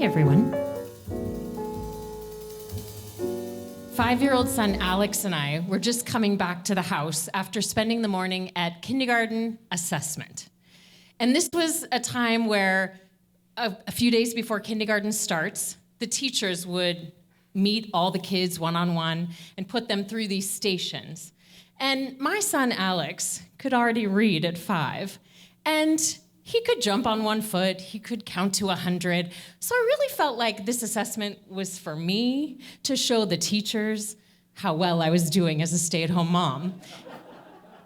everyone. 5-year-old son Alex and I were just coming back to the house after spending the morning at kindergarten assessment. And this was a time where a few days before kindergarten starts, the teachers would meet all the kids one-on-one and put them through these stations. And my son Alex could already read at 5, and he could jump on one foot, he could count to 100. So I really felt like this assessment was for me to show the teachers how well I was doing as a stay-at-home mom.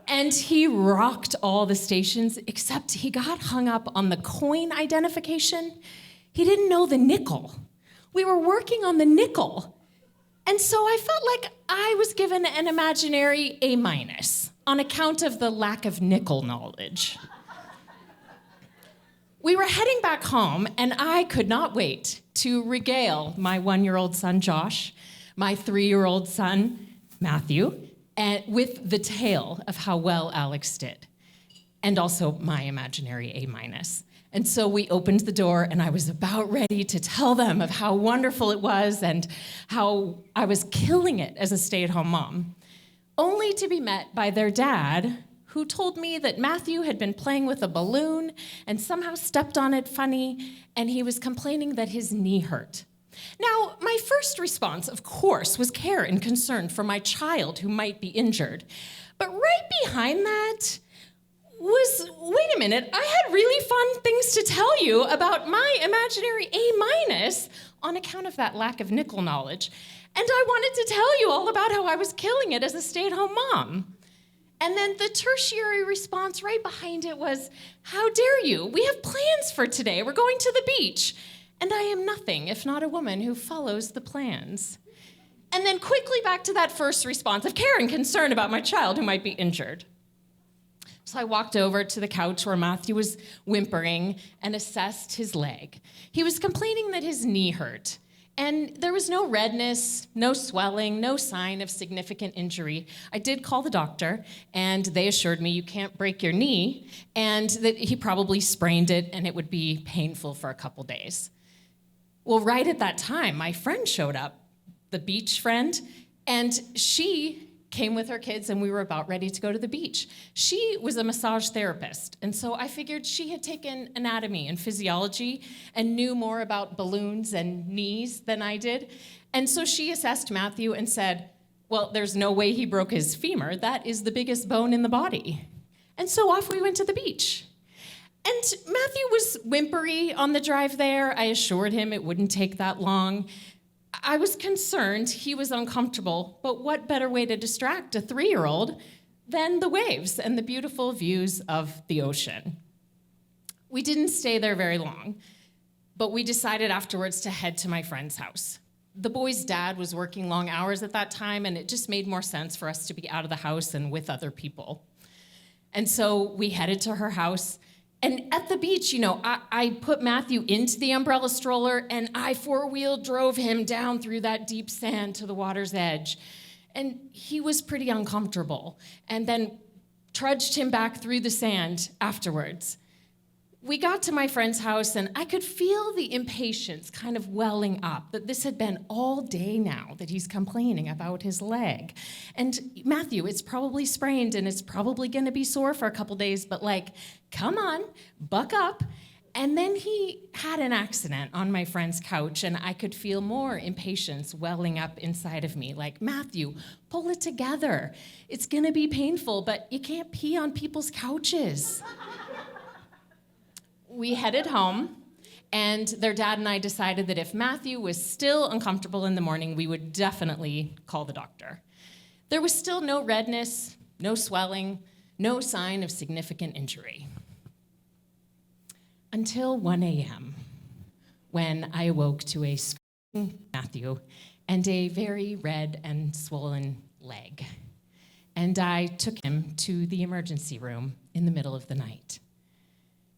And he rocked all the stations, except he got hung up on the coin identification. He didn't know the nickel. We were working on the nickel. And so I felt like I was given an imaginary A- on account of the lack of nickel knowledge. We were heading back home, and I could not wait to regale my 1-year-old son, Josh, my 3-year-old son, Matthew, and with the tale of how well Alex did, and also my imaginary A-. And so we opened the door, and I was about ready to tell them of how wonderful it was and how I was killing it as a stay-at-home mom, only to be met by their dad, who told me that Matthew had been playing with a balloon and somehow stepped on it funny, and he was complaining that his knee hurt. Now, my first response, of course, was care and concern for my child who might be injured. But right behind that was, wait a minute, I had really fun things to tell you about my imaginary A- on account of that lack of nickel knowledge. And I wanted to tell you all about how I was killing it as a stay-at-home mom. And then the tertiary response right behind it was, how dare you? We have plans for today. We're going to the beach. And I am nothing if not a woman who follows the plans. And then quickly back to that first response of care and concern about my child who might be injured. So I walked over to the couch where Matthew was whimpering and assessed his leg. He was complaining that his knee hurt. And there was no redness, no swelling, no sign of significant injury. I did call the doctor, and they assured me you can't break your knee, and that he probably sprained it, and it would be painful for a couple days. Well, right at that time, my friend showed up, the beach friend, and she came with her kids, and we were about ready to go to the beach. She was a massage therapist, and so I figured she had taken anatomy and physiology and knew more about balloons and knees than I did. And so she assessed Matthew and said, well, there's no way he broke his femur. That is the biggest bone in the body. And so off we went to the beach. And Matthew was whimpery on the drive there. I assured him it wouldn't take that long. I was concerned he was uncomfortable, but what better way to distract a 3-year-old than the waves and the beautiful views of the ocean? We didn't stay there very long, but we decided afterwards to head to my friend's house. The boy's dad was working long hours at that time, and it just made more sense for us to be out of the house and with other people. And so we headed to her house. And at the beach, I put Matthew into the umbrella stroller, and I 4-wheel drove him down through that deep sand to the water's edge. And he was pretty uncomfortable, and then trudged him back through the sand afterwards. We got to my friend's house, and I could feel the impatience kind of welling up, that this had been all day now that he's complaining about his leg. And Matthew, it's probably sprained, and it's probably gonna be sore for a couple days, but come on, buck up. And then he had an accident on my friend's couch, and I could feel more impatience welling up inside of me, Matthew, pull it together. It's gonna be painful, but you can't pee on people's couches. We headed home, and their dad and I decided that if Matthew was still uncomfortable in the morning, we would definitely call the doctor. There was still no redness, no swelling, no sign of significant injury. Until 1 a.m., when I awoke to a screaming Matthew and a very red and swollen leg. And I took him to the emergency room in the middle of the night.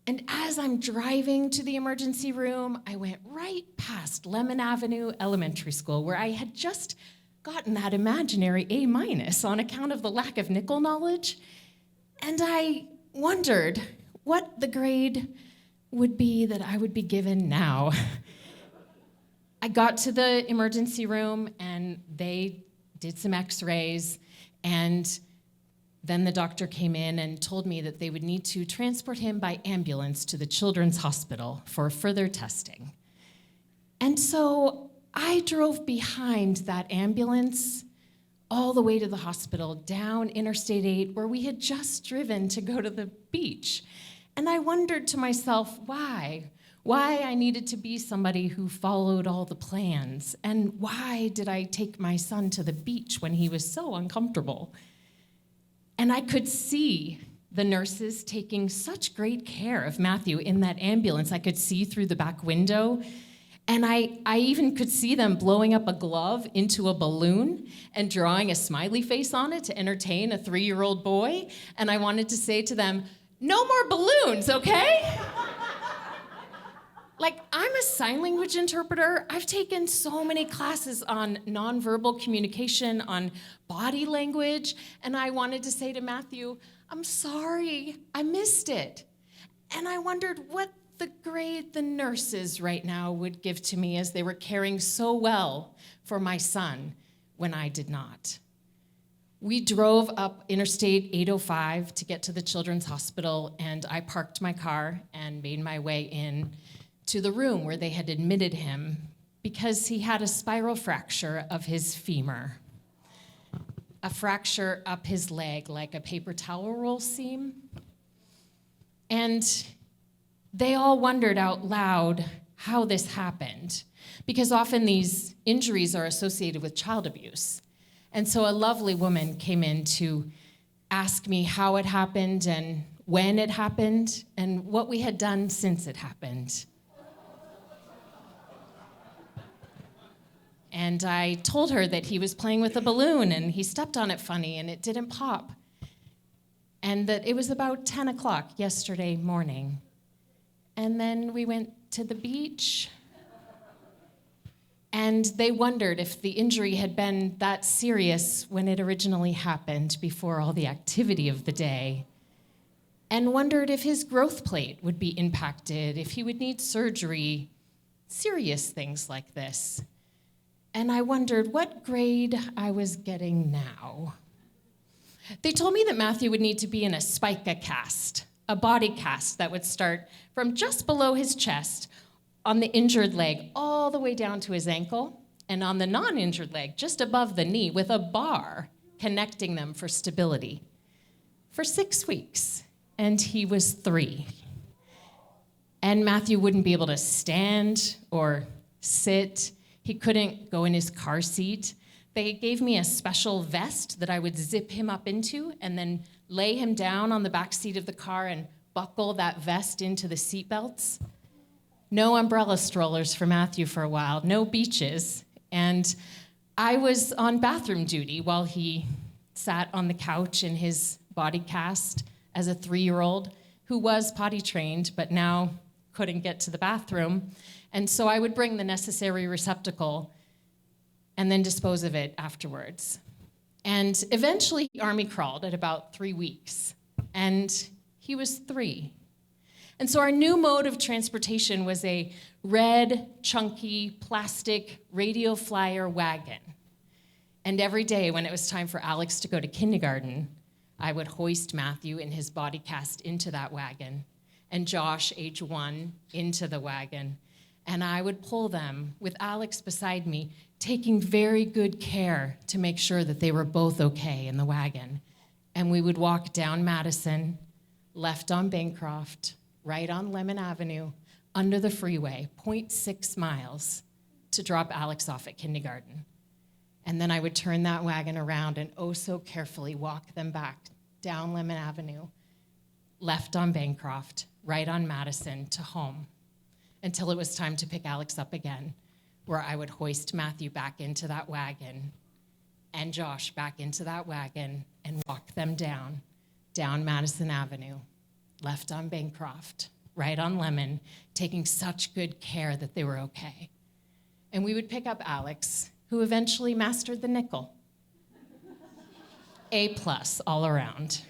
And as I'm driving to the emergency room, I went right past Lemon Avenue Elementary School, where I had just gotten that imaginary A- on account of the lack of nickel knowledge. And I wondered what the grade would be that I would be given now. I got to the emergency room, and they did some x-rays, and then the doctor came in and told me that they would need to transport him by ambulance to the Children's Hospital for further testing. And so I drove behind that ambulance all the way to the hospital, down Interstate 8, where we had just driven to go to the beach. And I wondered to myself, why? Why I needed to be somebody who followed all the plans, and why did I take my son to the beach when he was so uncomfortable? And I could see the nurses taking such great care of Matthew in that ambulance. I could see through the back window. And I even could see them blowing up a glove into a balloon and drawing a smiley face on it to entertain a 3-year-old boy. And I wanted to say to them, no more balloons, okay? Like, I'm a sign language interpreter. I've taken so many classes on nonverbal communication, on body language, and I wanted to say to Matthew, I'm sorry, I missed it. And I wondered what the grade the nurses right now would give to me as they were caring so well for my son when I did not. We drove up Interstate 805 to get to the Children's Hospital, and I parked my car and made my way in to the room where they had admitted him because he had a spiral fracture of his femur, a fracture up his leg like a paper towel roll seam. And they all wondered out loud how this happened, because often these injuries are associated with child abuse. And so a lovely woman came in to ask me how it happened and when it happened and what we had done since it happened. And I told her that he was playing with a balloon and he stepped on it funny and it didn't pop. And that it was about 10 o'clock yesterday morning. And then we went to the beach, and they wondered if the injury had been that serious when it originally happened before all the activity of the day, and wondered if his growth plate would be impacted, if he would need surgery, serious things like this. And I wondered what grade I was getting now. They told me that Matthew would need to be in a spica cast, a body cast that would start from just below his chest on the injured leg all the way down to his ankle, and on the non-injured leg just above the knee with a bar connecting them for stability for 6 weeks. And he was 3. And Matthew wouldn't be able to stand or sit. He couldn't go in his car seat. They gave me a special vest that I would zip him up into and then lay him down on the back seat of the car and buckle that vest into the seat belts. No umbrella strollers for Matthew for a while, no beaches. And I was on bathroom duty while he sat on the couch in his body cast as a 3-year-old who was potty trained but now couldn't get to the bathroom. And so I would bring the necessary receptacle and then dispose of it afterwards. And eventually he army crawled at about 3 weeks, and he was 3. And so our new mode of transportation was a red, chunky, plastic radio flyer wagon. And every day when it was time for Alex to go to kindergarten, I would hoist Matthew in his body cast into that wagon, and Josh, age 1, into the wagon. And I would pull them with Alex beside me, taking very good care to make sure that they were both okay in the wagon. And we would walk down Madison, left on Bancroft, right on Lemon Avenue, under the freeway, 0.6 miles, to drop Alex off at kindergarten. And then I would turn that wagon around and oh so carefully walk them back down Lemon Avenue, left on Bancroft, right on Madison, to home, until it was time to pick Alex up again, where I would hoist Matthew back into that wagon and Josh back into that wagon and walk them down Madison Avenue, left on Bancroft, right on Lemon, taking such good care that they were okay. And we would pick up Alex, who eventually mastered the nickel. A+ all around.